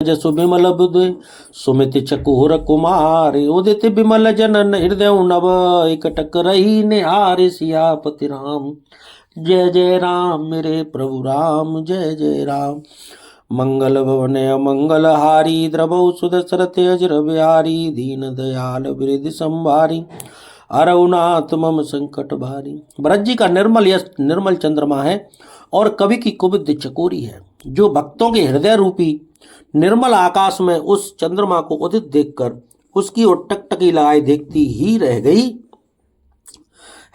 जसु विमल बुध सुमित चकोर कुमार उदित विमल जनन हृदय नव एकटक रही निहार सियापति राम। जय जय राम मेरे प्रभु राम, जय जय राम। मंगल भवन मंगल हारी द्रवौ सुदशरथ अजर बिहारी दीन दयाल वृद्धि संभारी अरउनाथ मम संकट भारी। भरत जी का निर्मल यश निर्मल चंद्रमा है और कवि की कुबुद्ध चकोरी है, जो भक्तों के हृदय रूपी निर्मल आकाश में उस चंद्रमा को उदित देखकर उसकी ओर टकटकी लगाए देखती ही रह गई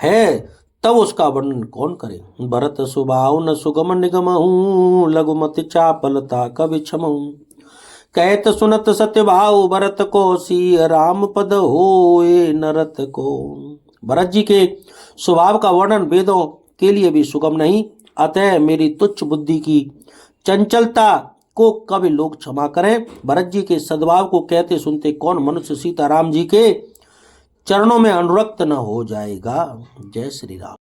है, तब उसका वर्णन कौन करे। भरत सुभाव न सुगम निगम हूँ लघुमति चापलता कवि क्षमऊ। कहत सुनत सत्य भाव भरत को सी राम पद होए नरत को। भरत जी के स्वभाव का वर्णन वेदों के लिए भी सुगम नहीं, अतः मेरी तुच्छ बुद्धि की चंचलता को कवि लोग क्षमा करें। भरत जी के सद्भाव को कहते सुनते कौन मनुष्य सीताराम जी के चरणों में अनुरक्त न हो जाएगा। जय श्री राम।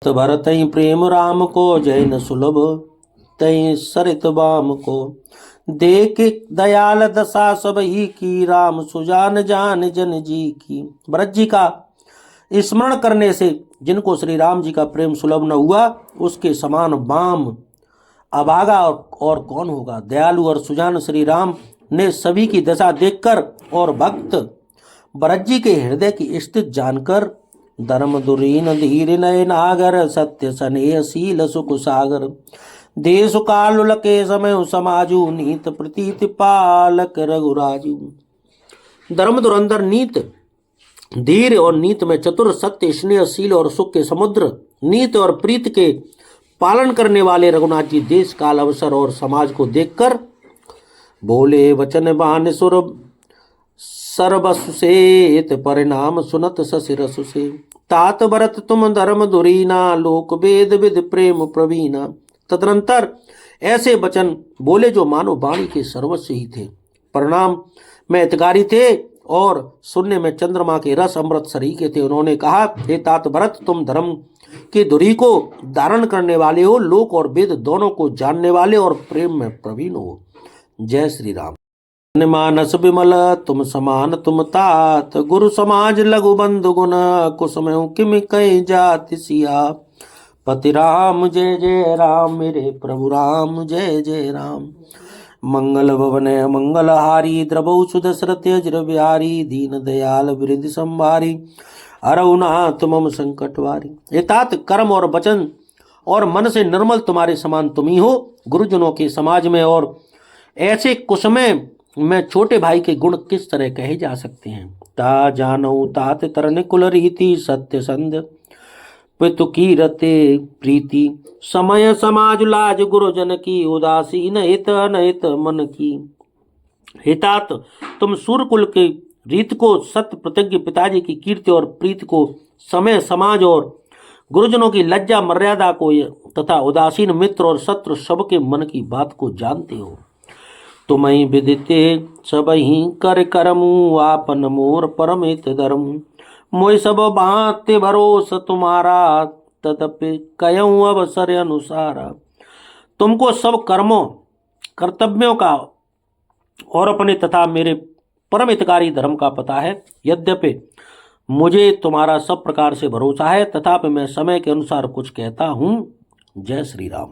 तो भरत ही प्रेम राम को जय न सुलभ तई सरित बाम को। देख दयाल दशा सब ही की राम सुजान जान जन जी की। भरत जी का स्मरण करने से जिनको श्री राम जी का प्रेम सुलभ न हुआ, उसके समान बाम अभागा और कौन होगा। दयालु और सुजान श्री राम ने सभी की दशा देखकर और भक्त भरत जी के हृदय की स्थिति जानकर धर्म दुरीन धीर नय नागर सत्य स्नेहशील सुख सागर। देश काल के समय समाजु नीत प्रतीत पालक रघुराजू। धर्म धुरंधर नीत धीर और नीत में चतुर सत्य स्नेहशील और सुख के समुद्र नीत और प्रीत के पालन करने वाले रघुनाथ जी देश काल अवसर और समाज को देखकर बोले वचन बान सुर सर्वसु से परिणाम सुनत ससिरसु से। तात भरत तुम धर्म धुरीना लोक वेद विद प्रेम प्रवीणा। तदनंतर ऐसे वचन बोले जो मानो वाणी के सर्वस्व ही थे, परिणाम में हितकारी थे और सुनने में चंद्रमा के रस अमृत सरीखे थे। उन्होंने कहा, हे तात भरत तुम धर्म की धुरी को धारण करने वाले हो, लोक और वेद दोनों को जानने वाले और प्रेम में प्रवीण हो। जय श्री राम। मानस विमल तुम समान तुम तात गुरु समाज लघु बंधु गुण कुसुम किम कई जाति सिया पति राम। जय जय राम मेरे प्रभु राम, जय जय राम। मंगल भवन मंगल हारी द्रवौ सुदशरथ अजर बिहारी दीन दयाल वृद्धि संभारी अरउनाथ मम संकट वारी। हे तात कर्म और वचन और मन से निर्मल तुम्हारे समान तुम ही हो। गुरुजनों के समाज में और ऐसे कुसुमे में छोटे भाई के गुण किस तरह कहे जा सकते हैं। ता जानऊ तात तरन कुल रीति सत्य संध पितु की रते प्रीति समय समाज लाज गुरुजन की उदासीन हित अनहित मन की। हितात तुम सूर्य कुल के रीत को सत्य प्रतिज्ञ पिताजी की कीर्ति और प्रीति को समय समाज और गुरुजनों की लज्जा मर्यादा को तथा उदासीन मित्र और शत्रु सबके मन की बात को जानते हो। तुम्हें विदिते सब ही कर करमु आपन मोर परमित धर्म। मोय सब बात भरोस तुम्हारा तदपि कयऊँ अवसर अनुसारा। तुमको सब कर्मों कर्तव्यों का और अपने तथा मेरे परम हितकारी धर्म का पता है। यद्यपि मुझे तुम्हारा सब प्रकार से भरोसा है, तथापि मैं समय के अनुसार कुछ कहता हूँ। जय श्री राम।